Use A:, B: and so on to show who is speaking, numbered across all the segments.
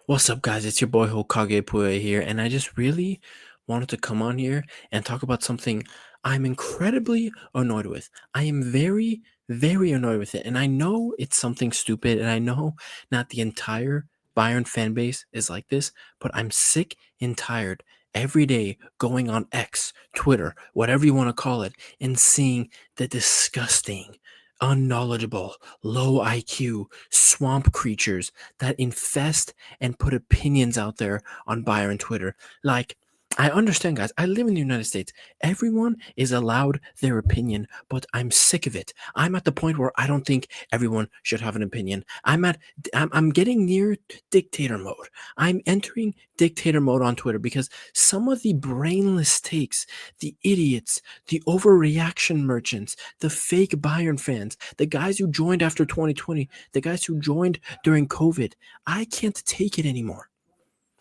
A: What's up, guys? It's your boy Hokage Pue here, and I just really wanted to come on here and talk about something I'm incredibly annoyed with. I am very, very annoyed with it, and I know it's something stupid, and I know not the entire Bayern fan base is like this, but I'm sick and tired every day going on X, Twitter, whatever you want to call it, and seeing the disgusting, unknowledgeable, low IQ swamp creatures that infest and put opinions out there on Bayern Twitter. Like, I understand, guys. I live in the United States. Everyone is allowed their opinion, but I'm sick of it. I'm at the point where I don't think everyone should have an opinion. I'm getting near dictator mode. I'm entering dictator mode on Twitter because some of the brainless takes, the idiots, the overreaction merchants, the fake Bayern fans, the guys who joined after 2020, the guys who joined during COVID. I can't take it anymore.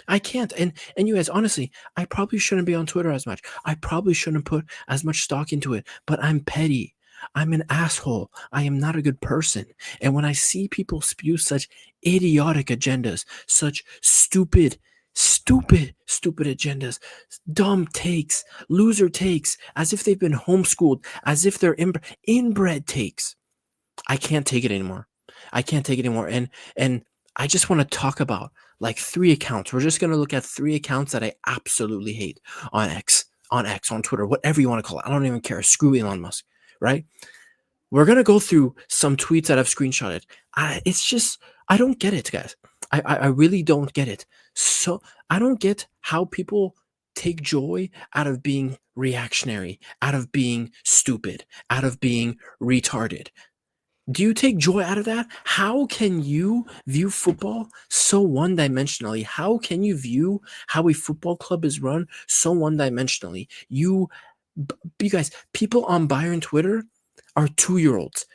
A: I can't. And you guys, honestly, I probably shouldn't be on Twitter as much. I probably shouldn't put as much stock into it, but I'm petty. I'm an asshole. I am not a good person. And when I see people spew such idiotic agendas, such stupid agendas, dumb takes, loser takes, as if they've been homeschooled, as if they're inbred takes, I can't take it anymore. I can't take it anymore. And I just want to talk about like three accounts. We're just gonna look at three accounts that I absolutely hate on X, on Twitter, whatever you want to call it. I don't even care. Screw Elon Musk, right? We're gonna go through some tweets that I've screenshotted. It's just I don't get it, guys. I really don't get it. So I don't get how people take joy out of being reactionary, out of being stupid, out of being retarded. Do you take joy out of that? How can you view football so one dimensionally? How can you view how a football club is run so one dimensionally? You guys, people on Bayern Twitter are 2-year-olds.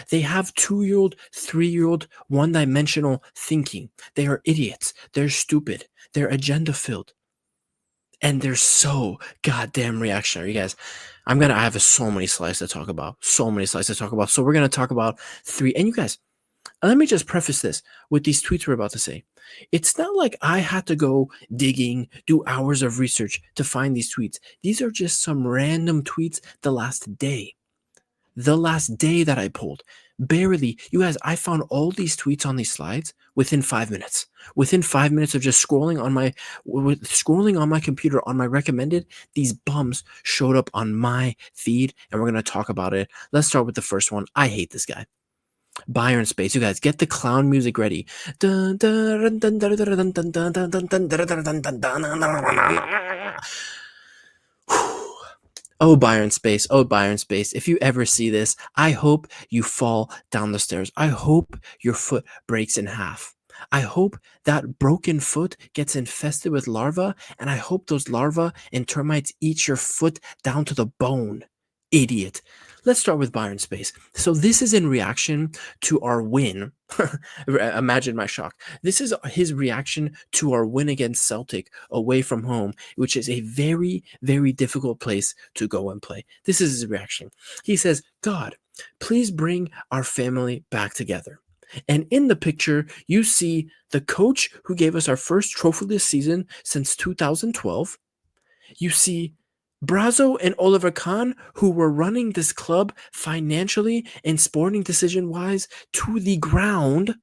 A: They have 2-year-old, 3-year-old, one dimensional thinking. They are idiots. They're stupid. They're agenda filled. And they're so goddamn reactionary, you guys. I have so many slides to talk about. So many slides to talk about. So we're gonna talk about three. And you guys, let me just preface this with these tweets we're about to say. It's not like I had to go digging, do hours of research to find these tweets. These are just some random tweets the last day that I pulled. Barely. You guys, I found all these tweets on these slides within 5 minutes. Within 5 minutes of just scrolling on my computer on my recommended, these bums showed up on my feed, and we're gonna talk about it. Let's start with the first one. I hate this guy. Bayern Space. You guys, get the clown music ready. Oh, Byron Space. Oh, Byron Space. If you ever see this, I hope you fall down the stairs. I hope your foot breaks in half. I hope that broken foot gets infested with larvae, and I hope those larvae and termites eat your foot down to the bone. Idiot. Let's start with Byron Space. So, this is in reaction to our win. Imagine my shock. This is his reaction to our win against Celtic away from home, which is a very, very difficult place to go and play. This is his reaction. He says, God, please bring our family back together. And in the picture, you see the coach who gave us our first trophy this season since 2012. You see Brazo and Oliver Kahn, who were running this club financially and sporting decision wise to the ground.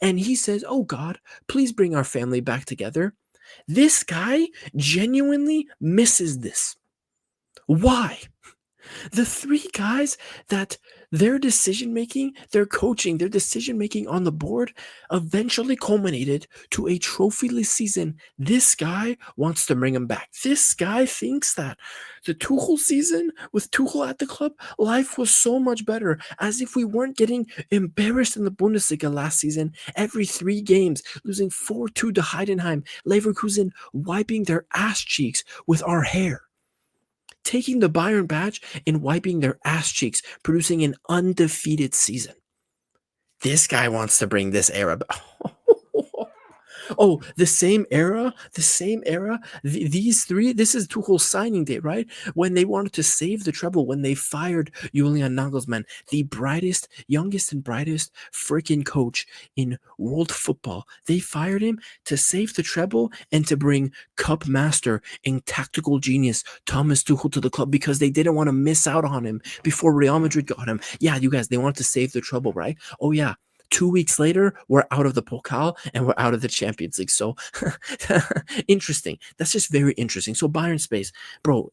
A: And he says, oh God, please bring our family back together. This guy genuinely misses this. Why? The three guys that their decision making, their coaching, their decision making on the board eventually culminated to a trophyless season. This guy wants to bring him back. This guy thinks that the Tuchel season with Tuchel at the club, life was so much better, as if we weren't getting embarrassed in the Bundesliga last season every 3 games, losing 4-2 to Heidenheim, Leverkusen wiping their ass cheeks with our hair, taking the Bayern badge and wiping their ass cheeks, producing an undefeated season. This guy wants to bring this era back. Oh, the same era. These three. This is Tuchel's signing day, right? When they wanted to save the treble, when they fired Julian Nagelsmann, the brightest, youngest, and brightest freaking coach in world football. They fired him to save the treble and to bring Cup master and tactical genius Thomas Tuchel to the club because they didn't want to miss out on him before Real Madrid got him. Yeah, you guys, they wanted to save the treble, right? Oh yeah. 2 weeks later, we're out of the Pokal and we're out of the Champions League. So interesting. That's just very interesting. So Bayern space, bro,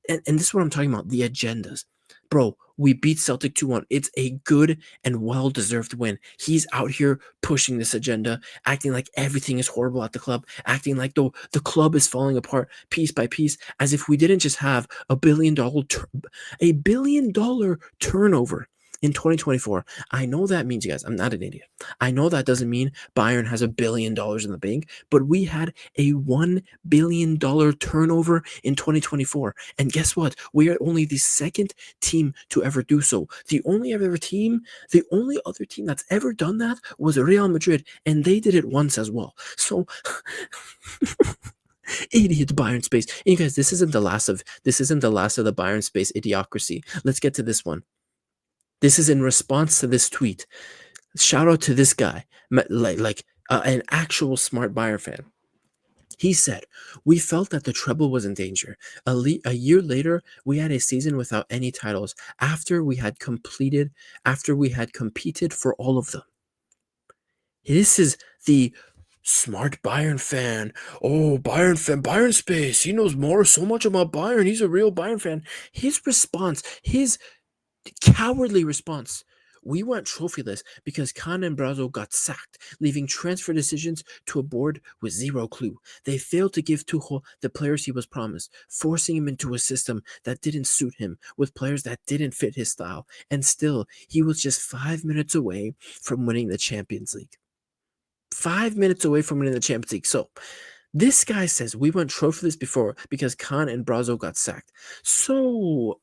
A: and this is what I'm talking about, the agendas. Bro, we beat Celtic 2-1. It's a good and well-deserved win. He's out here pushing this agenda, acting like everything is horrible at the club, acting like the club is falling apart piece by piece, as if we didn't just have a $1 billion turnover in 2024. I know that means, you guys, I'm not an idiot. I know that doesn't mean Bayern has $1 billion in the bank, but we had a $1 billion turnover in 2024. And guess what? We are only the second team to ever do so. The only other team that's ever done that was Real Madrid, and they did it once as well. So idiot Bayern space. And you guys, this isn't the last of the Bayern space idiocracy. Let's get to this one. This is in response to this tweet. Shout out to this guy, an actual smart Bayern fan. He said, "We felt that the treble was in danger. A year later, we had a season without any titles after we had competed for all of them." This is the smart Bayern fan. Oh, Bayern fan, Bayern space. He knows so much about Bayern. He's a real Bayern fan. His cowardly response. We went trophyless because Kahn and Brazo got sacked, leaving transfer decisions to a board with zero clue. They failed to give Tuchel the players he was promised, forcing him into a system that didn't suit him, with players that didn't fit his style. And still, he was just 5 minutes away from winning the Champions League. 5 minutes away from winning the Champions League. So, this guy says we went trophyless before because Kahn and Brazo got sacked. So,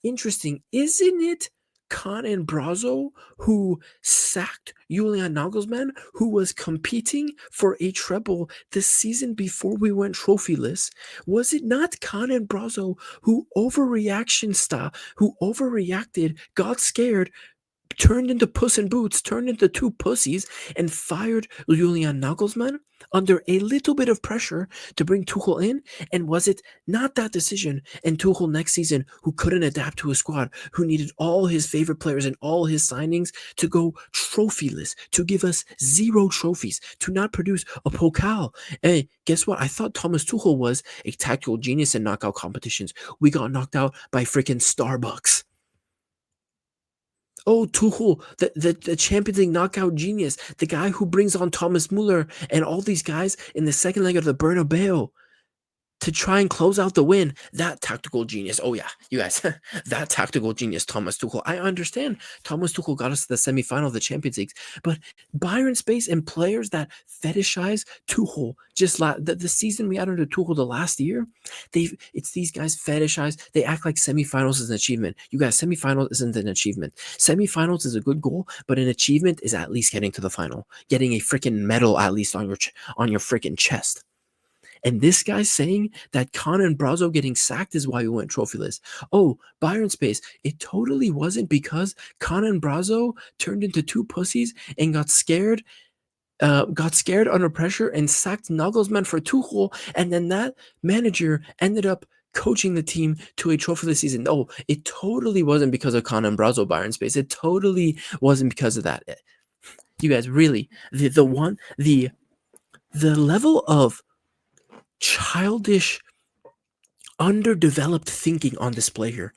A: interesting, isn't it? Kahn and Brazo, who sacked Julian Nagelsmann, who was competing for a treble the season before we went trophyless. Was it not Kahn and Brazo who overreacted, got scared, turned into Puss in Boots, turned into two pussies, and fired Julian Nagelsmann under a little bit of pressure to bring Tuchel in? And was it not that decision and Tuchel next season, who couldn't adapt to a squad, who needed all his favorite players and all his signings to go trophyless, to give us zero trophies, to not produce a Pokal? Hey, guess what? I thought Thomas Tuchel was a tactical genius in knockout competitions. We got knocked out by freaking Starbucks. Oh, Tuchel, the Champions League knockout genius, the guy who brings on Thomas Muller and all these guys in the second leg of the Bernabeu to try and close out the win. That tactical genius. Oh yeah, you guys, that tactical genius, Thomas Tuchel. I understand Thomas Tuchel got us to the semifinal of the Champions League, but Bayern space and players that fetishize Tuchel, just the season we had under Tuchel the last year, it's these guys fetishize. They act like semifinals is an achievement. You guys, semifinals isn't an achievement. Semifinals is a good goal, but an achievement is at least getting to the final, getting a freaking medal at least on your freaking chest. And this guy's saying that Kahn and Brazo getting sacked is why we went trophyless. Oh, Bayern space. It totally wasn't because Kahn and Brazo turned into two pussies and got scared under pressure and sacked Nagelsmann for Tuchel, and then that manager ended up coaching the team to a trophyless season. No, it totally wasn't because of Kahn and Brazo, Bayern space. It totally wasn't because of that. You guys, really, the level of childish, underdeveloped thinking on display here.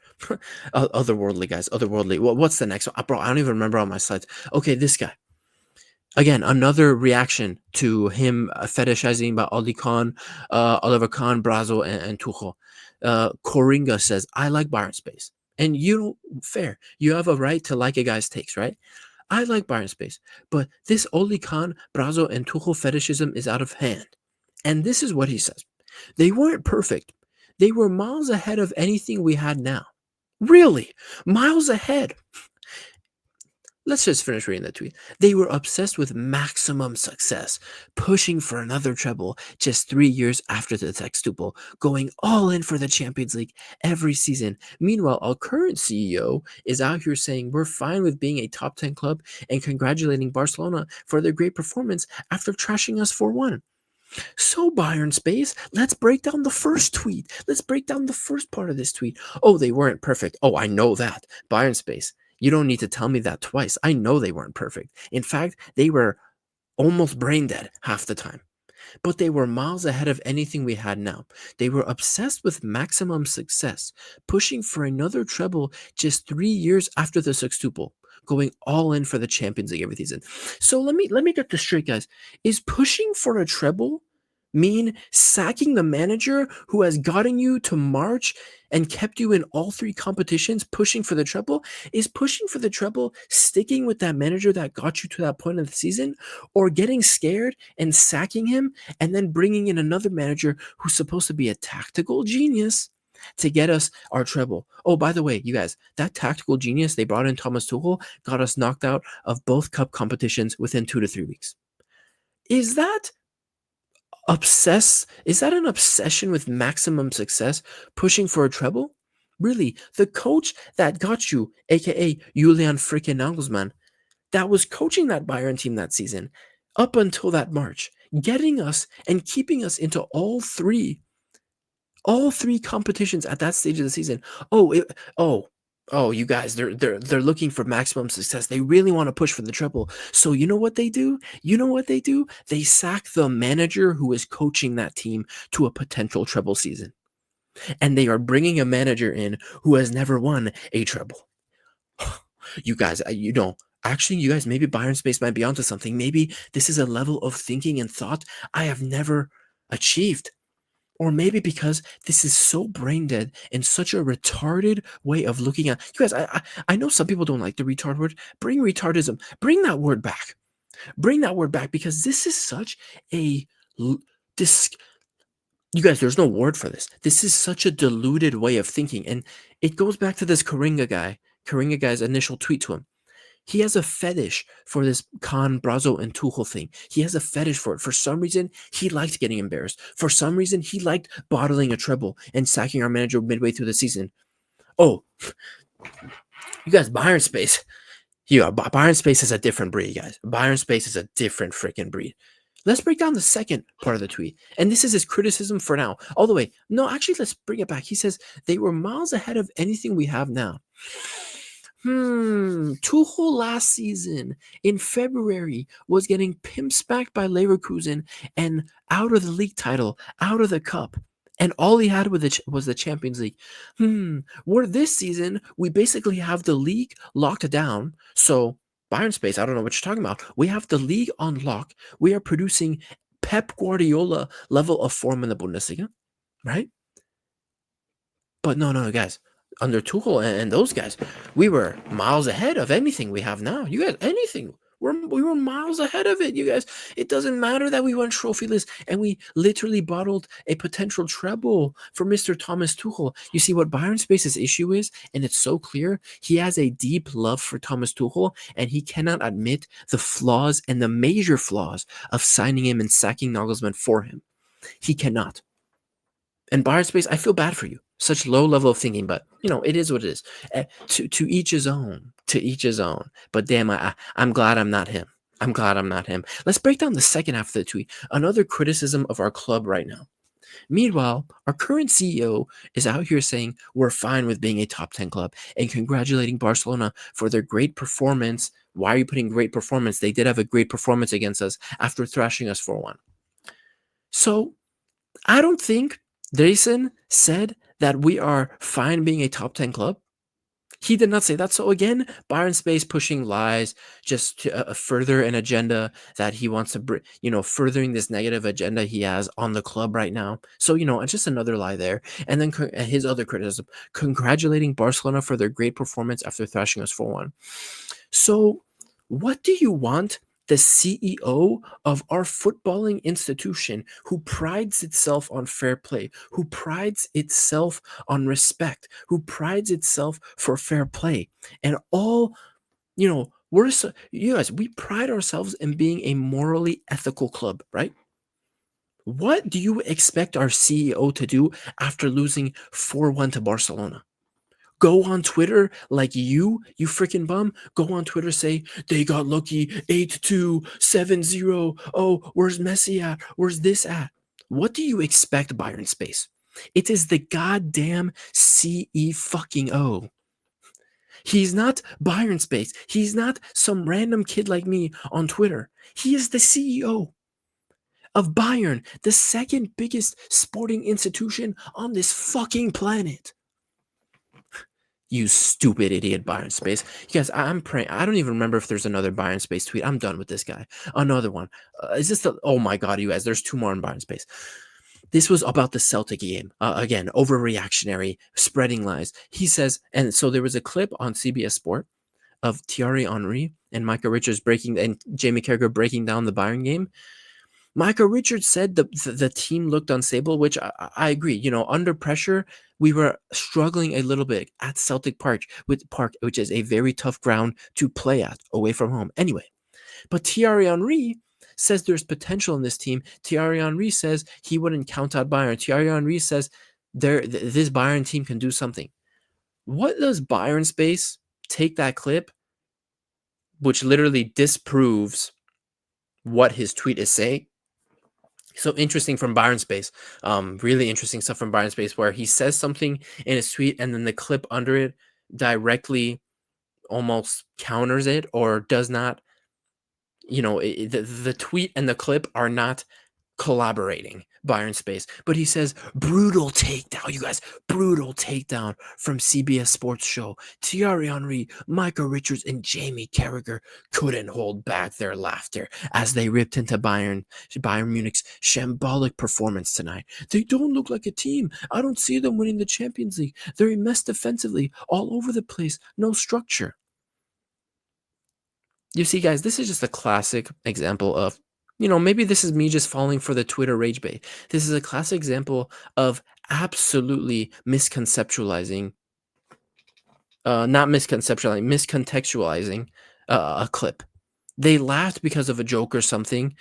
A: Otherworldly, guys. Otherworldly. What's the next one? Bro, I don't even remember on my slides. Okay, this guy. Again, another reaction to him fetishizing about Oliver Kahn, Brazo, and Tuchel. Koringa says, I like Bayern space. And fair. You have a right to like a guy's takes, right? I like Bayern space. But this Oli Kahn, Brazo, and Tuchel fetishism is out of hand. And this is what he says. They weren't perfect. They were miles ahead of anything we had now. Really? Miles ahead. Let's just finish reading the tweet. They were obsessed with maximum success, pushing for another treble just 3 years after the sextuple, going all in for the Champions League every season. Meanwhile, our current CEO is out here saying we're fine with being a top 10 club and congratulating Barcelona for their great performance after trashing us 4-1. So, Bayern Space, let's break down the first tweet. Let's break down the first part of this tweet. Oh, they weren't perfect. Oh, I know that. Bayern Space, you don't need to tell me that twice. I know they weren't perfect. In fact, they were almost brain dead half the time. But they were miles ahead of anything we had now. They were obsessed with maximum success, pushing for another treble just 3 years after the sextuple, going all in for the Champions League every season. So let me get this straight, guys. Is pushing for a treble mean sacking the manager who has gotten you to March and kept you in all three competitions, pushing for the treble? Is pushing for the treble sticking with that manager that got you to that point of the season, or getting scared and sacking him and then bringing in another manager who's supposed to be a tactical genius to get us our treble? Oh, by the way, you guys, that tactical genius they brought in, Thomas Tuchel, got us knocked out of both cup competitions within 2 to 3 weeks. Is that is that an obsession with maximum success, pushing for a treble? Really, the coach that got you, aka Julian freaking Nagelsmann, that was coaching that Bayern team that season up until that March, getting us and keeping us into all three competitions at that stage of the season. Oh, you guys, they're looking for maximum success. They really want to push for the triple. So you know what they do? They sack the manager who is coaching that team to a potential treble season, and they are bringing a manager in who has never won a treble. You guys, actually, you guys, maybe Bayern Space might be onto something. Maybe this is a level of thinking and thought I have never achieved. Or maybe because this is so brain dead and such a retarded way of looking at you guys. I know some people don't like the retard word. Bring retardism. Bring that word back. Bring that word back, because this is such a this. You guys, there's no word for this. This is such a diluted way of thinking, and it goes back to this Karinga guy. Karinga guy's initial tweet to him. He has a fetish for this Khan, Brazo, and Tuchel thing. He has a fetish for it. For some reason, he liked getting embarrassed. For some reason, he liked bottling a treble and sacking our manager midway through the season. Oh, you guys, Bayern Space. Bayern Space is a different breed, guys. Bayern Space is a different freaking breed. Let's break down the second part of the tweet. And this is his criticism for now. All the way. No, actually, let's bring it back. He says, they were miles ahead of anything we have now. Tuchel last season in February was getting pimp smacked by Leverkusen and out of the league title, out of the cup. And all he had was the Champions League. Where this season, we basically have the league locked down. So, Bayern Space, I don't know what you're talking about. We have the league on lock. We are producing Pep Guardiola level of form in the Bundesliga, right? But no, guys. Under Tuchel and those guys, we were miles ahead of anything we have now. You guys, anything. We were miles ahead of it, you guys. It doesn't matter that we went trophyless and we literally bottled a potential treble for Mr. Thomas Tuchel. You see what Bayern Space's issue is, and it's so clear. He has a deep love for Thomas Tuchel, and he cannot admit the flaws and the major flaws of signing him and sacking Nagelsmann for him. He cannot. And Bayern Space, I feel bad for you. Such low level of thinking, but it is what it is. To each his own. To each his own. But damn, I'm glad I'm not him. I'm glad I'm not him. Let's break down the second half of the tweet. Another criticism of our club right now. Meanwhile, our current CEO is out here saying we're fine with being a top 10 club and congratulating Barcelona for their great performance. Why are you putting great performance? They did have a great performance against us after thrashing us 4-1. So I don't think Dresen said that we are fine being a top 10 club. He did not say that. So again, Bayern Space pushing lies just to further an agenda that he wants to furthering this negative agenda he has on the club right now. So, it's just another lie there. And then his other criticism, congratulating Barcelona for their great performance after thrashing us 4-1. So what do you want the CEO of our footballing institution, who prides itself on fair play, who prides itself on respect, who prides itself for fair play, and all You guys, we pride ourselves in being a morally ethical club, right? What do you expect our CEO to do after losing 4-1 to Barcelona? Go on Twitter like you freaking bum. Go on Twitter, say they got lucky 8-2, 7-0. Oh, where's Messi at? Where's this at? What do you expect, Bayern Space? It is the goddamn CE fucking O. He's not Bayern Space. He's not some random kid like me on Twitter. He is the CEO of Bayern, the second biggest sporting institution on this fucking planet. You stupid idiot, Byron Space. You guys, I'm praying. I don't even remember if there's another Byron Space tweet. I'm done with this guy. Another one. Is this the? Oh my god, you guys. There's two more in Byron Space. This was about the Celtic game. Again, overreactionary, spreading lies. He says, and so there was a clip on CBS Sport of Thierry Henry and Micah Richards and Jamie Carragher breaking down the Bayern game. Micah Richards said the team looked unstable, which I agree. You know, under pressure, we were struggling a little bit at Celtic Park, which is a very tough ground to play at away from home. Anyway, but Thierry Henry says there's potential in this team. Thierry Henry says he wouldn't count out Bayern. Thierry Henry says this Bayern team can do something. What does Bayern Space take that clip, which literally disproves what his tweet is saying? So interesting from Byron Space. Really interesting stuff from Byron Space where he says something in his tweet and then the clip under it directly almost counters it or does not, the tweet and the clip are not collaborating, Byron Space. But he says, brutal takedown, you guys, brutal takedown from CBS Sports show. Thierry Henry, Micah Richards, and Jamie Carragher couldn't hold back their laughter as they ripped into Bayern Munich's shambolic performance tonight. They don't look like a team. I don't see them winning the Champions League. They're a mess defensively, all over the place, no structure. You see, guys, this is just a classic example of, maybe this is me just falling for the Twitter rage bait. This is a classic example of absolutely misconceptualizing, not misconceptualizing, miscontextualizing a clip. They laughed because of a joke or something.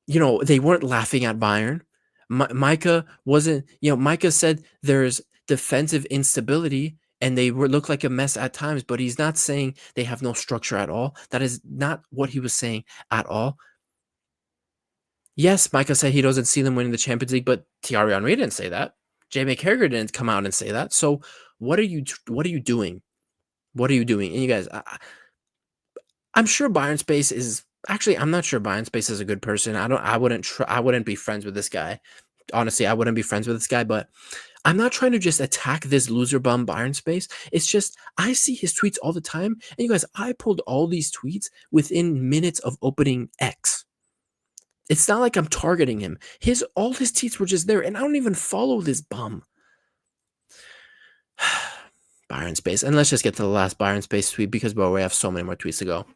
A: They weren't laughing at Bayern. Micah wasn't, Micah said there's defensive instability and they look like a mess at times, but he's not saying they have no structure at all. That is not what he was saying at all. Yes, Micah said he doesn't see them winning the Champions League, but Thierry Henry didn't say that. Jamie Carragher didn't come out and say that. So what are you doing? What are you doing? And you guys, I'm sure Bayern Space is actually. I'm not sure Bayern Space is a good person. I wouldn't be friends with this guy. Honestly, I wouldn't be friends with this guy. But I'm not trying to just attack this loser bum Bayern Space. It's just I see his tweets all the time, and you guys, I pulled all these tweets within minutes of opening X. It's not like I'm targeting him. All his tweets were just there, and I don't even follow this bum. Byron Space. And let's just get to the last Byron Space tweet because, bro, we have so many more tweets to go.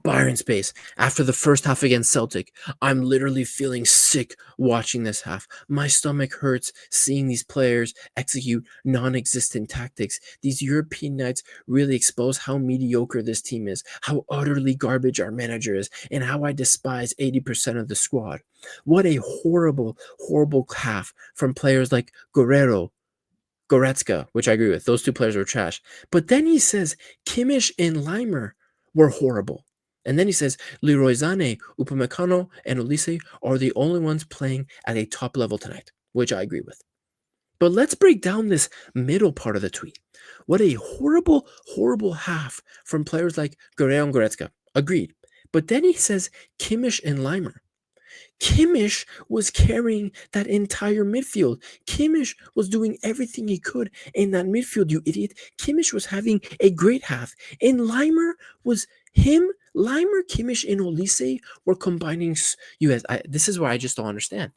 A: Byron Space. After the first half against Celtic, I'm literally feeling sick watching this half. My stomach hurts seeing these players execute non-existent tactics. These European nights really expose how mediocre this team is, how utterly garbage our manager is, and how I despise 80% of the squad. What a horrible, horrible half from players like Goretzka, which I agree with. Those two players were trash. But then he says Kimmich and Leimer were horrible. And then he says Leroy Sané, Upamecano, and Olise are the only ones playing at a top level tonight, which I agree with. But let's break down this middle part of the tweet. What a horrible, horrible half from players like Guerrero and Goretzka. Agreed. But then he says Kimmich and Leimer. Kimmich was carrying that entire midfield. Kimmich was doing everything he could in that midfield, you idiot. Kimmich was having a great half. And Leimer was him. Leimer, Kimmich, and Olise were combining. You guys, this is where I just don't understand.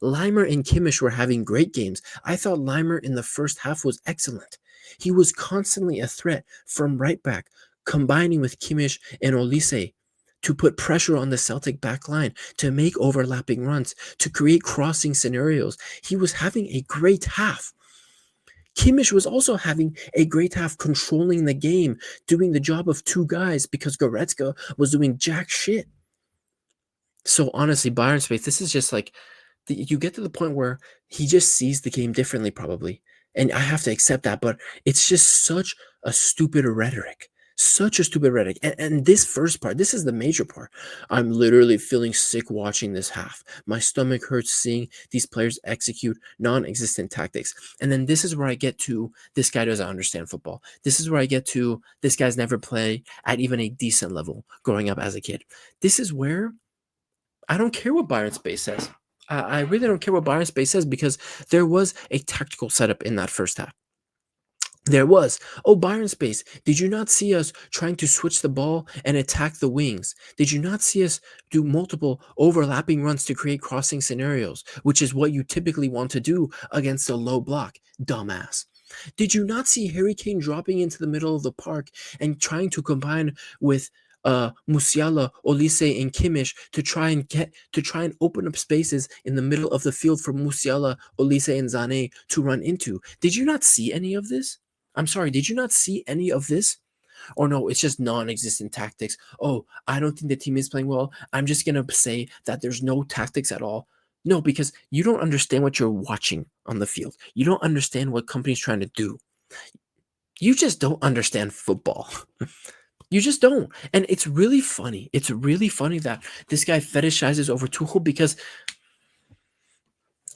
A: Leimer and Kimmich were having great games. I thought Leimer in the first half was excellent. He was constantly a threat from right back, combining with Kimmich and Olise to put pressure on the Celtic back line, to make overlapping runs, to create crossing scenarios. He was having a great half. Kimmich was also having a great half, controlling the game, doing the job of two guys because Goretzka was doing jack shit. So honestly, Bayern space, this is just like you get to the point where he just sees the game differently, probably. And I have to accept that, but it's just such a stupid rhetoric. Such a stupid rhetoric. And this first part, this is the major part. I'm literally feeling sick watching this half. My stomach hurts seeing these players execute non existent tactics. And then this is where I get to this guy doesn't understand football. This is where I get to this guy's never played at even a decent level growing up as a kid. This is where I don't care what Byron Space says. I really don't care what Byron Space says because there was a tactical setup in that first half. There was. Oh, Byron Space, did you not see us trying to switch the ball and attack the wings? Did you not see us do multiple overlapping runs to create crossing scenarios, which is what you typically want to do against a low block? Dumbass. Did you not see Harry Kane dropping into the middle of the park and trying to combine with Musiala, Olise, and Kimmich to try and open up spaces in the middle of the field for Musiala, Olise, and Zane to run into? Did you not see any of this? I'm sorry, did you not see any of this? Or no, it's just non-existent tactics. Oh, I don't think the team is playing well. I'm just gonna say that there's no tactics at all. No, because you don't understand what you're watching on the field. You don't understand what company's trying to do. You just don't understand football. You just don't. And it's really funny. It's really funny that this guy fetishizes over Tuchel because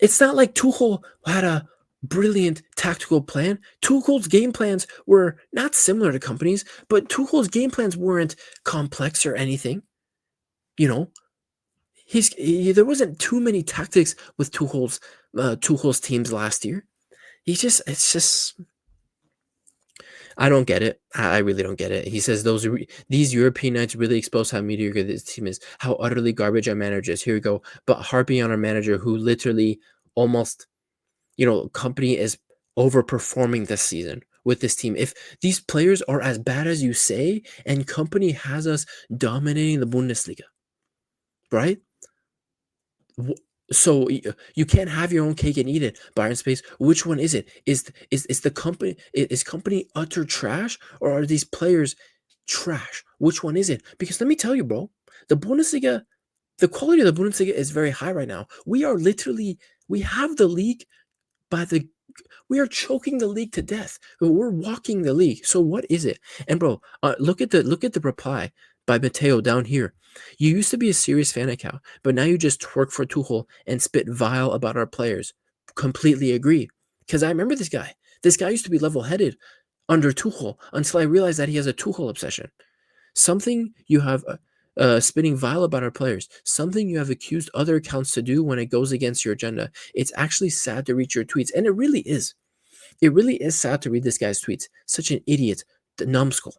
A: it's not like Tuchel had a brilliant tactical plan. Tuchel's game plans were not similar to companies, but Tuchel's game plans weren't complex or anything. You know, there wasn't too many tactics with Tuchel's teams last year. It's just I don't get it. I really don't get it. He says these European nights really expose how mediocre this team is, how utterly garbage our manager is. Here we go. But harping on our manager who literally almost, company is overperforming this season with this team. If these players are as bad as you say, and company has us dominating the Bundesliga, right? So you can't have your own cake and eat it. Byron Space, which one is it? Is the company is company utter trash, or are these players trash? Which one is it? Because let me tell you, bro, the Bundesliga, the quality of the Bundesliga is very high right now. We have the league by the we are choking the league to death. We're walking the league. So what is it? And bro, look at the reply by Mateo down here. You used to be a serious fan account, but now you just twerk for Tuchel and spit vile about our players. Completely agree. Because I remember this guy. This guy used to be level-headed under Tuchel until I realized that he has a Tuchel obsession. Something you have spitting vile about our players, something you have accused other accounts to do when it goes against your agenda. It's actually sad to read your tweets, and it really is. It really is sad to read this guy's tweets. Such an idiot, the numbskull.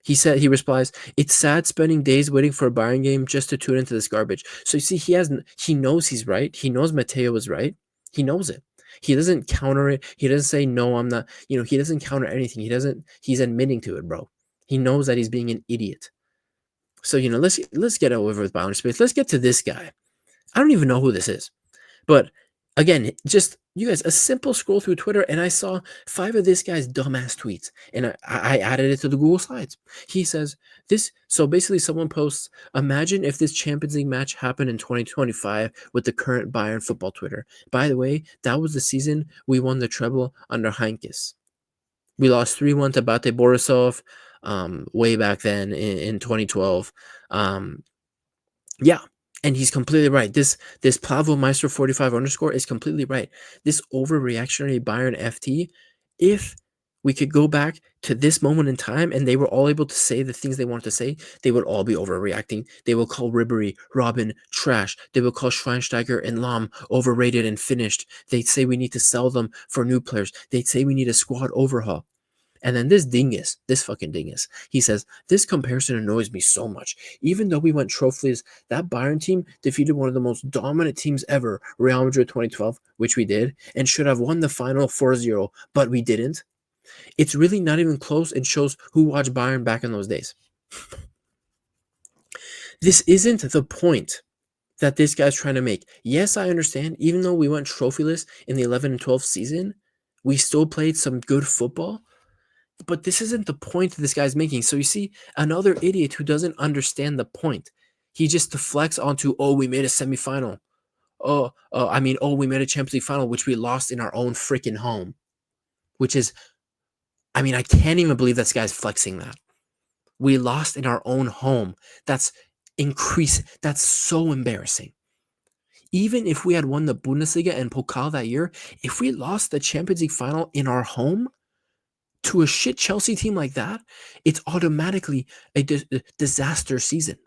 A: He replies, "It's sad spending days waiting for a Bayern game just to tune into this garbage." So you see, he knows he's right. He knows Mateo is right. He knows it. He doesn't counter it. He doesn't say no, I'm not. He doesn't counter anything. He's admitting to it, bro. He knows that he's being an idiot. So let's get over with Bayern space. Let's get to this guy. I don't even know who this is. But again, just you guys, a simple scroll through Twitter, and I saw 5 of this guy's dumbass tweets, and I added it to the Google Slides. He says this. So basically, someone posts, "Imagine if this Champions League match happened in 2025 with the current Bayern football Twitter. By the way, that was the season we won the treble under Heinkes. We lost 3-1 to Bate Borisov way back then in 2012. Yeah." And he's completely right. This Plavo Meister 45 underscore is completely right. This overreactionary Bayern FT, if we could go back to this moment in time and they were all able to say the things they wanted to say, they would all be overreacting. They will call Ribery, Robin trash. They will call Schweinsteiger and Lahm overrated and finished. They'd say we need to sell them for new players. They'd say we need a squad overhaul. And then this fucking dingus, he says, "This comparison annoys me so much. Even though we went trophyless, that Bayern team defeated one of the most dominant teams ever, Real Madrid 2012, which we did, and should have won the final 4-0, but we didn't. It's really not even close and shows who watched Bayern back in those days." This isn't the point that this guy's trying to make. Yes, I understand, even though we went trophyless in the 11 and 12 season, We still played some good football, but this isn't the point that this guy's making. So you see, another idiot who doesn't understand the point. He just deflects onto, oh, we made a semifinal. Oh, we made a Champions League final, which we lost in our own freaking home. Which is, I can't even believe this guy's flexing that. We lost in our own home. That's That's so embarrassing. Even if we had won the Bundesliga and Pokal that year, if we lost the Champions League final in our home to a shit Chelsea team like that, it's automatically a disaster season.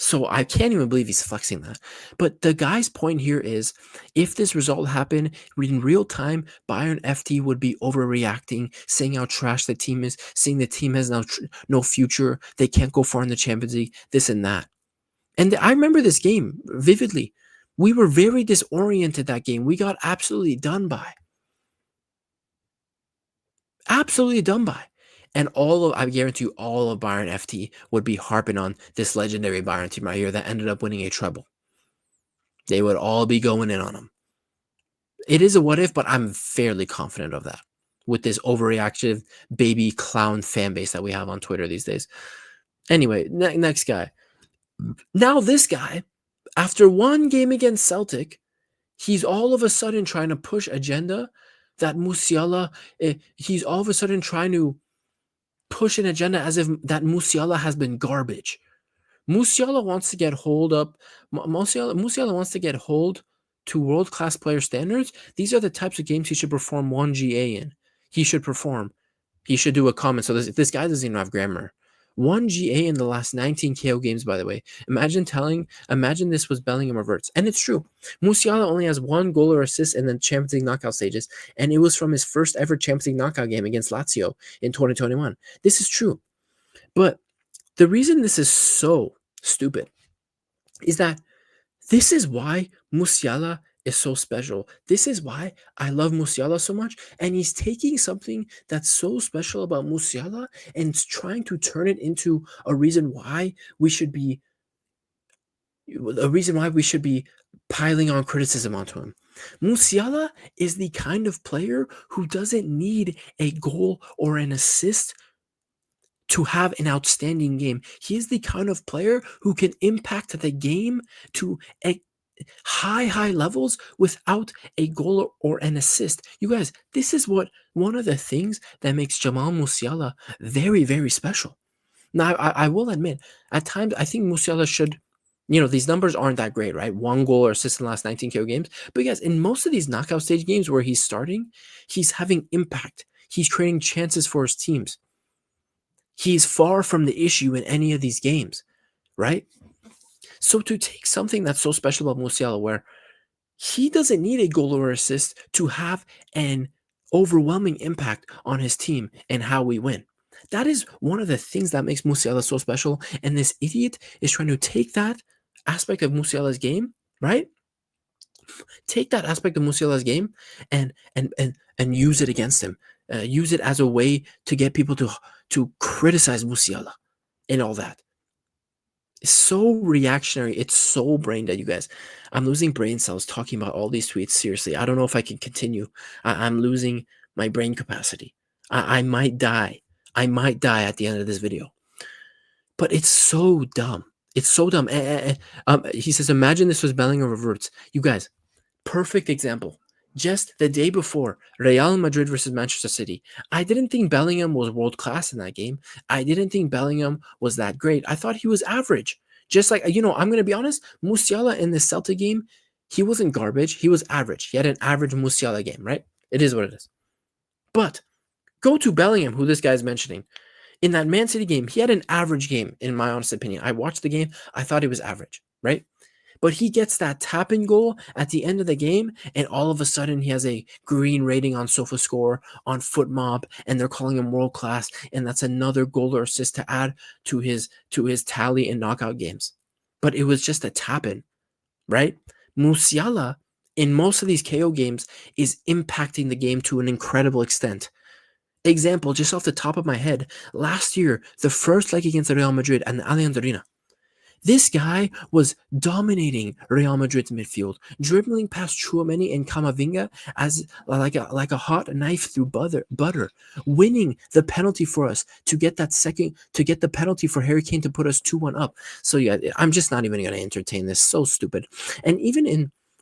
A: So I can't even believe he's flexing that. But the guy's point here is, if this result happened in real time, Bayern FT would be overreacting, saying how trash the team is, saying the team has no future, they can't go far in the Champions League, this and that. And I remember this game vividly. We were very disoriented that game. We got absolutely done by. Absolutely done by. And I guarantee you, all of Bayern FT would be harping on this legendary Bayern team right here that ended up winning a treble. They would all be going in on him. It is a what if, but I'm fairly confident of that with this overreactive baby clown fan base that we have on Twitter these days. Anyway, next guy. Now this guy, after one game against Celtic, he's all of a sudden trying to push agenda that Musiala, he's all of a sudden trying to push an agenda as if that Musiala has been garbage. Musiala wants to get hold up. Musiala wants to get hold to world-class player standards. These are the types of games he should perform 1GA in. He should perform. He should do a comment. So this guy doesn't even have grammar. 1GA in the last 19 KO games, by the way. Imagine this was Bellingham reverts. And it's true. Musiala only has one goal or assist in the Champions League knockout stages, and it was from his first ever Champions League knockout game against Lazio in 2021. This is true. But the reason this is so stupid is that this is why Musiala is so special. This is why I love Musiala so much. And he's taking something that's so special about Musiala and trying to turn it into a reason why we should be piling on criticism onto him. Musiala is the kind of player who doesn't need a goal or an assist to have an outstanding game. He is the kind of player who can impact the game to high levels without a goal or an assist. You guys, this is one of the things that makes Jamal Musiala very, very special. Now, I will admit, at times, I think Musiala should, these numbers aren't that great, right? One goal or assist in the last 19 KO games. But guys, in most of these knockout stage games where he's starting, he's having impact. He's creating chances for his teams. He's far from the issue in any of these games, right? So to take something that's so special about Musiala, where he doesn't need a goal or assist to have an overwhelming impact on his team and how we win. That is one of the things that makes Musiala so special. And this idiot is trying to take that aspect of Musiala's game, right? Take that aspect of Musiala's game and use it against him. Use it as a way to get people to criticize Musiala and all that. It's so reactionary. It's so brain dead, you guys. I'm losing brain cells talking about all these tweets. Seriously, I don't know if I can continue. I'm losing my brain capacity. I might die. I might die at the end of this video. But it's so dumb. It's so dumb. He says, imagine this was Bellingham reverts. You guys, perfect example. Just the day before, Real Madrid versus Manchester City. I didn't think Bellingham was world-class in that game. I didn't think Bellingham was that great. I thought he was average. Just like, I'm going to be honest, Musiala in the Celtic game, he wasn't garbage. He was average. He had an average Musiala game, right? It is what it is. But go to Bellingham, who this guy's mentioning. In that Man City game, he had an average game, in my honest opinion. I watched the game. I thought he was average, right? But he gets that tap-in goal at the end of the game, and all of a sudden he has a green rating on SofaScore, on FootMob, and they're calling him world-class, and that's another goal or assist to add to his tally in knockout games. But it was just a tap-in, right? Musiala, in most of these KO games, is impacting the game to an incredible extent. Example, just off the top of my head, last year, the first leg against Real Madrid and the Allianz Arena, This guy was dominating Real Madrid's midfield, dribbling past Chouameni and Camavinga as like a hot knife through butter, winning the penalty for us to get the penalty for Harry Kane to put us 2-1 up. So yeah, I'm just not even going to entertain this. So stupid. And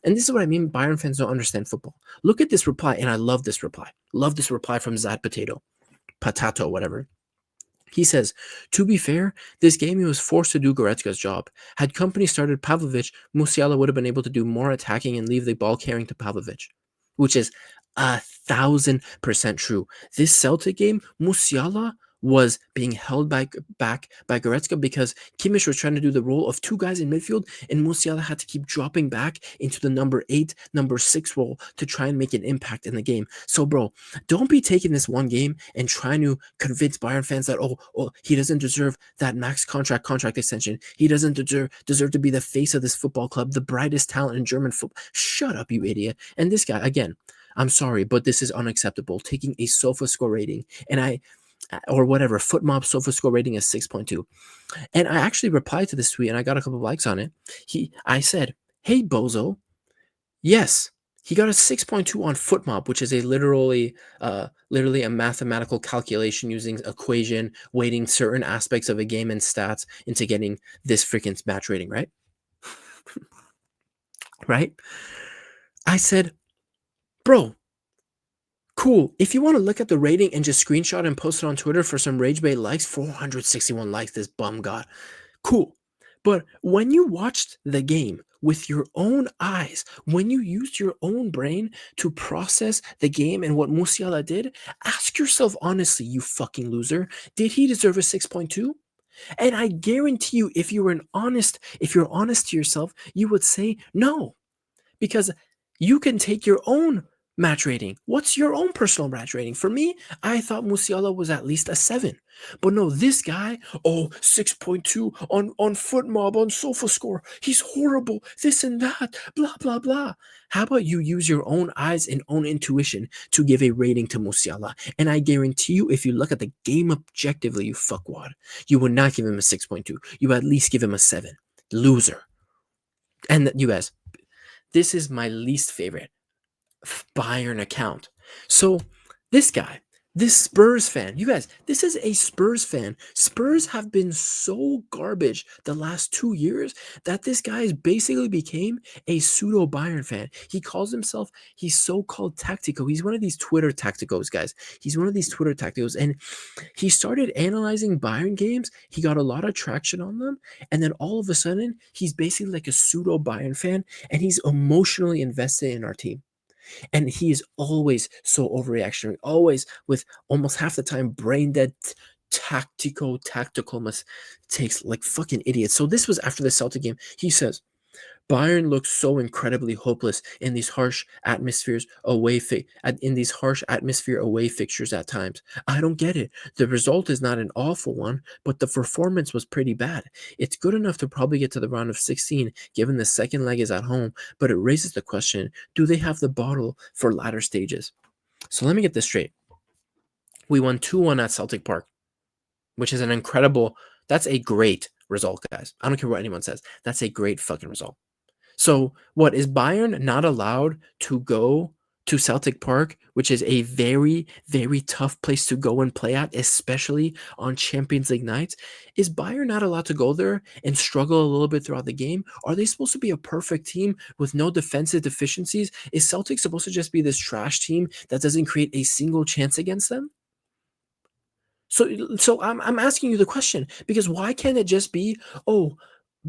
A: and this is what I mean, Bayern fans don't understand football. Look at this reply, and I love this reply. Love this reply from Zad Potato, whatever. He says, to be fair, this game he was forced to do Goretzka's job. Had company started Pavlovic, Musiala would have been able to do more attacking and leave the ball carrying to Pavlovic, which is 1,000% true. This Celtic game, Musiala was being held back by Goretzka because Kimmich was trying to do the role of two guys in midfield, and Musiala had to keep dropping back into the number 8, number 6 role to try and make an impact in the game. So, bro, don't be taking this one game and trying to convince Bayern fans that he doesn't deserve that max contract extension. He doesn't deserve to be the face of this football club, the brightest talent in German football. Shut up, you idiot. And this guy, again, I'm sorry, but this is unacceptable. Taking a sofa score rating or whatever, FootMob sofa score rating is 6.2. And I actually replied to this tweet and I got a couple of likes on it. I said, hey, bozo, yes, he got a 6.2 on FootMob, which is literally a mathematical calculation using equation, weighting certain aspects of a game and stats into getting this freaking match rating, right? Right? I said, bro, cool. If you want to look at the rating and just screenshot and post it on Twitter for some rage bait likes, 461 likes this bum got. Cool. But when you watched the game with your own eyes, when you used your own brain to process the game and what Musiala did, ask yourself honestly, you fucking loser, did he deserve a 6.2? And I guarantee you, if you're honest to yourself, you would say no. Because you can take your own match rating. What's your own personal match rating? For me, I thought Musiala was at least a 7. But no, this guy, 6.2 on FootMob, on SofaScore. He's horrible, this and that, blah, blah, blah. How about you use your own eyes and own intuition to give a rating to Musiala? And I guarantee you, if you look at the game objectively, you fuckwad, you would not give him a 6.2. You would at least give him a 7. Loser. And you guys, this is my least favorite Bayern account. So this guy, this Spurs fan, you guys, this is a Spurs fan. Spurs have been so garbage the last 2 years that this guy has basically became a pseudo Bayern fan. He calls himself, he's so-called tactico. He's one of these Twitter tacticos, guys. He's one of these Twitter tacticos. And he started analyzing Bayern games. He got a lot of traction on them. And then all of a sudden, he's basically like a pseudo Bayern fan. And he's emotionally invested in our team. And he is always so overreactionary, always with almost half the time brain dead, tactical mistakes like fucking idiots. So this was after the Celtic game. He says, Bayern looks so incredibly hopeless in these harsh atmospheres in these harsh atmosphere away fixtures at times. I don't get it. The result is not an awful one, but the performance was pretty bad. It's good enough to probably get to the round of 16, given the second leg is at home, but it raises the question, do they have the bottle for latter stages? So let me get this straight. We won 2-1 at Celtic Park, which is that's a great result, guys. I don't care what anyone says. That's a great fucking result. So what is Bayern not allowed to go to Celtic Park, which is a very, very tough place to go and play at, especially on Champions League nights? Is Bayern not allowed to go there and struggle a little bit throughout the game? Are they supposed to be a perfect team with no defensive deficiencies? Is Celtic supposed to just be this trash team that doesn't create a single chance against them? So I'm asking you the question, because why can't it just be,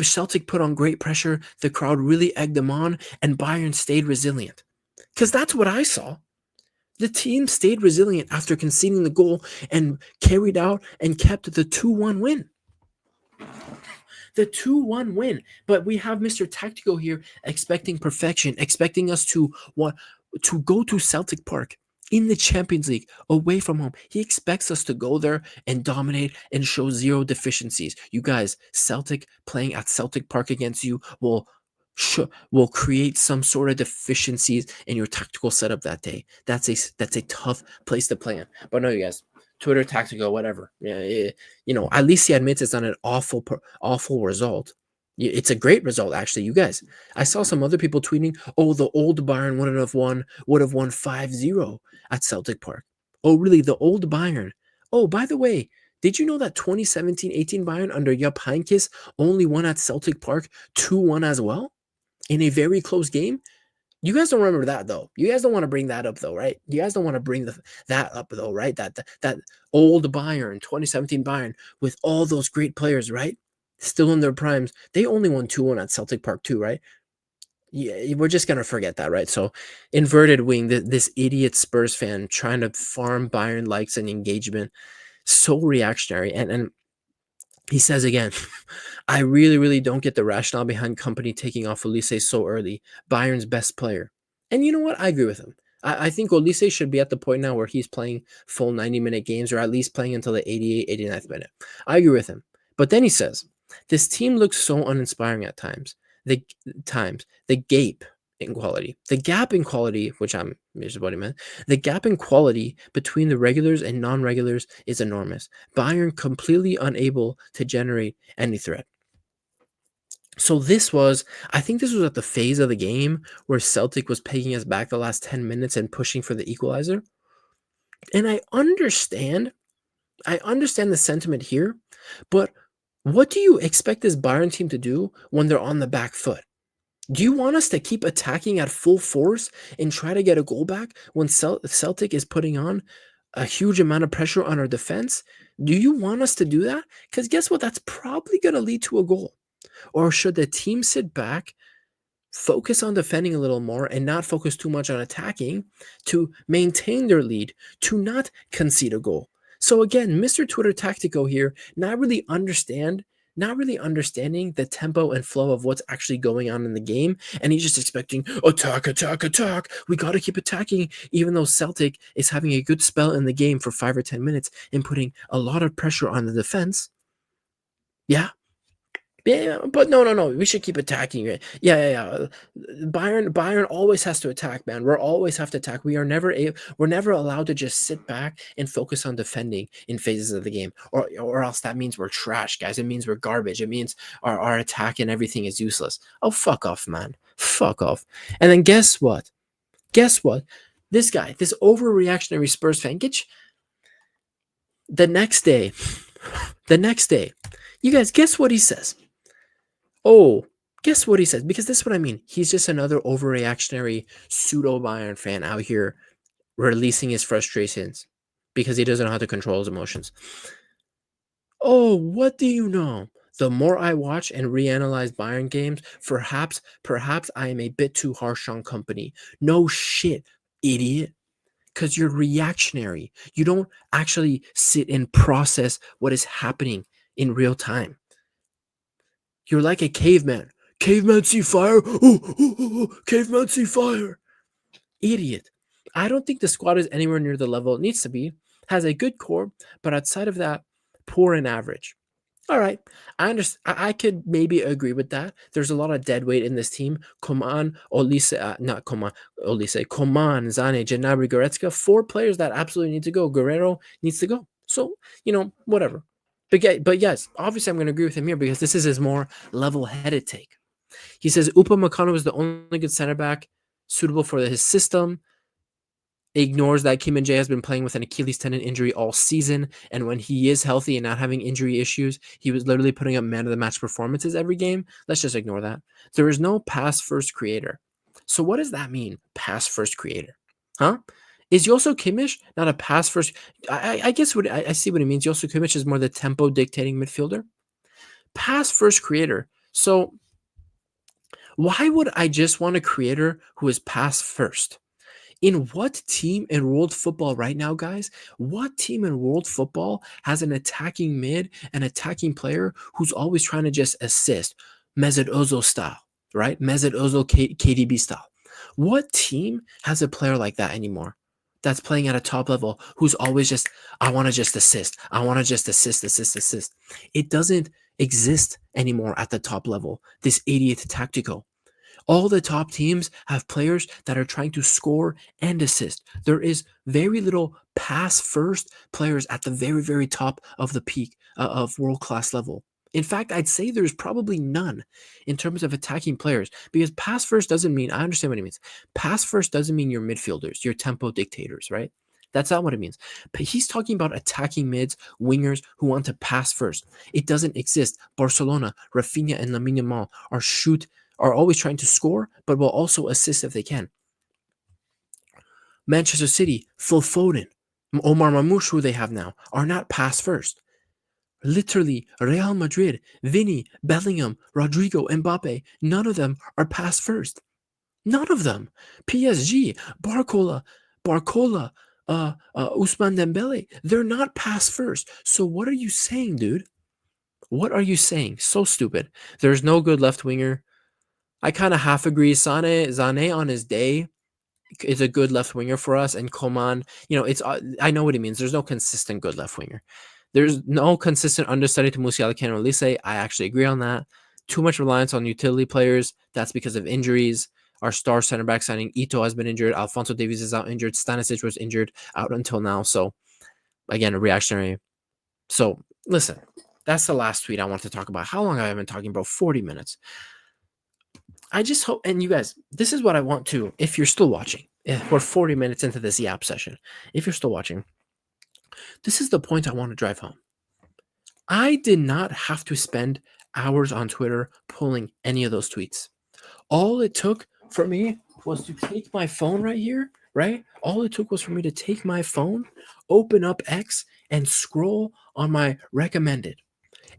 A: Celtic put on great pressure, the crowd really egged them on, and Bayern stayed resilient? Because that's what I saw. The team stayed resilient after conceding the goal and carried out and kept the 2-1 win. The 2-1 win. But we have Mr. Tactico here expecting perfection, expecting us to go to Celtic Park in the Champions League, away from home. He expects us to go there and dominate and show zero deficiencies. You guys, Celtic playing at Celtic Park against you will create some sort of deficiencies in your tactical setup that day. That's a tough place to play in. But no, you guys, Twitter tactical, whatever. Yeah, at least he admits it's not an awful result. It's a great result, actually. You guys, I saw some other people tweeting, "Oh, the old Bayern would have won 5-0 at Celtic Park." Oh, really? The old Bayern. Oh, by the way, did you know that 2017-18 Bayern under Jupp Heynckes only won at Celtic Park 2-1 as well in a very close game? You guys don't remember that though. You guys don't want to bring that up though, right? You guys don't want to bring that up though, right? That old Bayern, 2017 Bayern with all those great players, right? Still in their primes. They only won 2-1 at Celtic Park too, right? Yeah, we're just gonna forget that, right? So, inverted wing, this idiot Spurs fan trying to farm Bayern likes and engagement, so reactionary. And he says again, I really, really don't get the rationale behind company taking off Olise so early, Bayern's best player. And you know what? I agree with him. I think Olise should be at the point now where he's playing full 90-minute games or at least playing until the 88th, 89th minute. I agree with him. But then he says, this team looks so uninspiring at times. The gap in quality, which is what he meant. The gap in quality between the regulars and non-regulars is enormous. Bayern completely unable to generate any threat. So I think this was at the phase of the game where Celtic was pegging us back the last 10 minutes and pushing for the equalizer. And I understand the sentiment here, but what do you expect this Bayern team to do when they're on the back foot? Do you want us to keep attacking at full force and try to get a goal back when Celtic is putting on a huge amount of pressure on our defense? Do you want us to do that? Because guess what? That's probably going to lead to a goal. Or should the team sit back, focus on defending a little more, and not focus too much on attacking to maintain their lead, to not concede a goal? So again, Mr. Twitter Tactico here, not really understanding the tempo and flow of what's actually going on in the game, and he's just expecting attack, attack, attack. We got to keep attacking, even though Celtic is having a good spell in the game for 5 or 10 minutes and putting a lot of pressure on the defense. Yeah, yeah, but no. We should keep attacking it. Yeah. Bayern always has to attack, man. We're always have to attack. We're never allowed to just sit back and focus on defending in phases of the game, or else that means we're trash, guys. It means we're garbage. It means our attack and everything is useless. Oh, fuck off, man. Fuck off. And then guess what? Guess what? This guy, this overreactionary Spurs fan, the next day, you guys, guess what he says? Oh, guess what he says? Because this is what I mean. He's just another overreactionary pseudo Bayern fan out here releasing his frustrations because he doesn't know how to control his emotions. Oh, what do you know? The more I watch and reanalyze Bayern games, perhaps I am a bit too harsh on company. No shit, idiot. Because you're reactionary. You don't actually sit and process what is happening in real time. You're like a caveman. Caveman see fire. Caveman see fire. Idiot. I don't think the squad is anywhere near the level it needs to be. Has a good core, but outside of that, poor and average. All right, I understand. I could maybe agree with that. There's a lot of dead weight in this team. Coman, Olise, not Coman, Olise, Coman, Zane, Gnabry, Goretzka, 4 players that absolutely need to go. Guerrero needs to go. So, whatever. But yes, obviously I'm going to agree with him here because this is his more level-headed take. He says Upamecano is the only good center back suitable for his system. Ignores that Kim Min-jae has been playing with an Achilles tendon injury all season, and when he is healthy and not having injury issues, he was literally putting up man of the match performances every game. Let's just ignore that. There is no pass first creator. So what does that mean? Pass first creator, huh? Is Josu Kimmich not a pass first? I guess what I see what it means. Josu Kimmich is more the tempo dictating midfielder, pass first creator. So why would I just want a creator who is pass first? In what team in world football right now, guys? What team in world football has an attacking mid, an attacking player who's always trying to just assist? Mesut Ozil style, right? Mesut Ozil KDB style. What team has a player like that anymore? That's playing at a top level, who's always just, I want to just assist. I want to just assist. It doesn't exist anymore at the top level. This idiot tactical. All the top teams have players that are trying to score and assist. There is very little pass first players at the very, very top of the peak of world class level. In fact, I'd say there's probably none in terms of attacking players because pass first doesn't mean, I understand what it means. Pass first doesn't mean you're midfielders, you're tempo dictators, right? That's not what it means. But he's talking about attacking mids, wingers who want to pass first. It doesn't exist. Barcelona, Rafinha, and Lamine Yamal are always trying to score, but will also assist if they can. Manchester City, Phil Foden, Omar Mamouche, who they have now, are not pass first. Literally, Real Madrid, Vinny, Bellingham, Rodrigo, Mbappe, none of them are pass first. None of them. PSG, Barcola, Ousmane Dembele, they're not pass first. So what are you saying, dude? What are you saying? So stupid. There's no good left winger. I kind of half agree. Zane on his day is a good left winger for us, and Coman, it's I know what he means. There's no consistent good left winger. There's no consistent understudy to Musiala, Ken, or Lise. I actually agree on that. Too much reliance on utility players. That's because of injuries. Our star center back signing Ito has been injured. Alfonso Davies is out injured. Stanisic was injured out until now. So again, a reactionary. So listen, that's the last tweet I want to talk about. How long have I been talking, bro? 40 minutes. I just hope, and you guys, this is what I want to, if you're still watching, we're 40 minutes into this Yap session. If you're still watching, this is the point I want to drive home. I did not have to spend hours on Twitter pulling any of those tweets. All it took for me was to take my phone right here, right? All it took was for me to take my phone, open up X, and scroll on my recommended.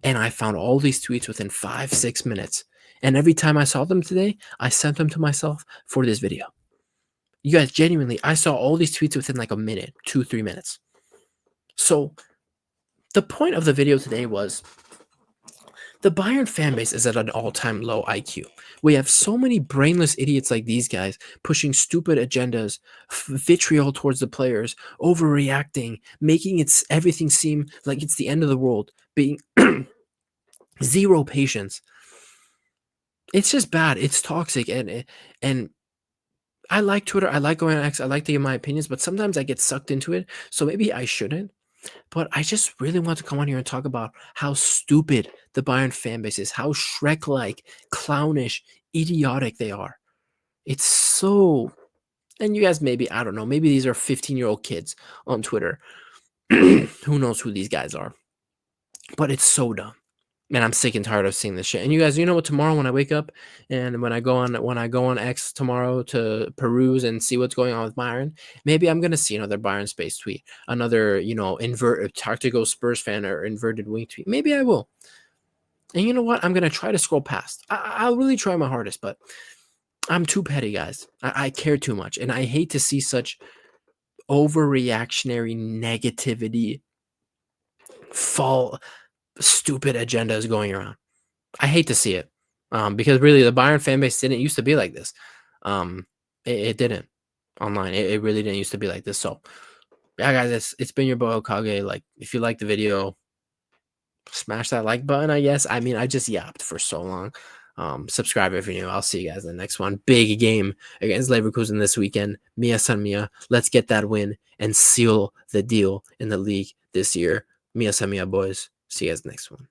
A: And I found all these tweets within 5-6 minutes. And every time I saw them today, I sent them to myself for this video. You guys, genuinely, I saw all these tweets within like a minute, 2-3 minutes. So the point of the video today was the Bayern fan base is at an all-time low IQ. We have so many brainless idiots like these guys pushing stupid agendas, vitriol towards the players, overreacting, making everything seem like it's the end of the world, being zero patience. It's just bad. It's toxic, and I like Twitter. I like going on X. I like to give my opinions, but sometimes I get sucked into it. So maybe I shouldn't. But I just really want to come on here and talk about how stupid the Bayern fan base is, how Shrek-like, clownish, idiotic they are. It's so, and you guys maybe, I don't know, maybe these are 15-year-old kids on Twitter. Who knows who these guys are? But it's so dumb. And I'm sick and tired of seeing this shit. And you guys, you know what? Tomorrow when I wake up and when I go on X tomorrow to peruse and see what's going on with Bayern, maybe I'm gonna see another Bayern space tweet, another Tactical Spurs fan or inverted wing tweet. Maybe I will. And you know what? I'm gonna try to scroll past. I'll really try my hardest, but I'm too petty, guys. I care too much, and I hate to see such overreactionary negativity stupid agendas going around. I hate to see it because really the Bayern fan base didn't used to be like this. It didn't online. It really didn't used to be like this. So yeah, guys, it's been your boy Okage. Like, if you like the video, smash that like button, I guess. I mean, I just yapped for so long. Subscribe if you're new. I'll see you guys in the next one. Big game against Leverkusen this weekend. Mia San Mia. Let's get that win and seal the deal in the league this year. Mia San Mia, boys. See you guys next one.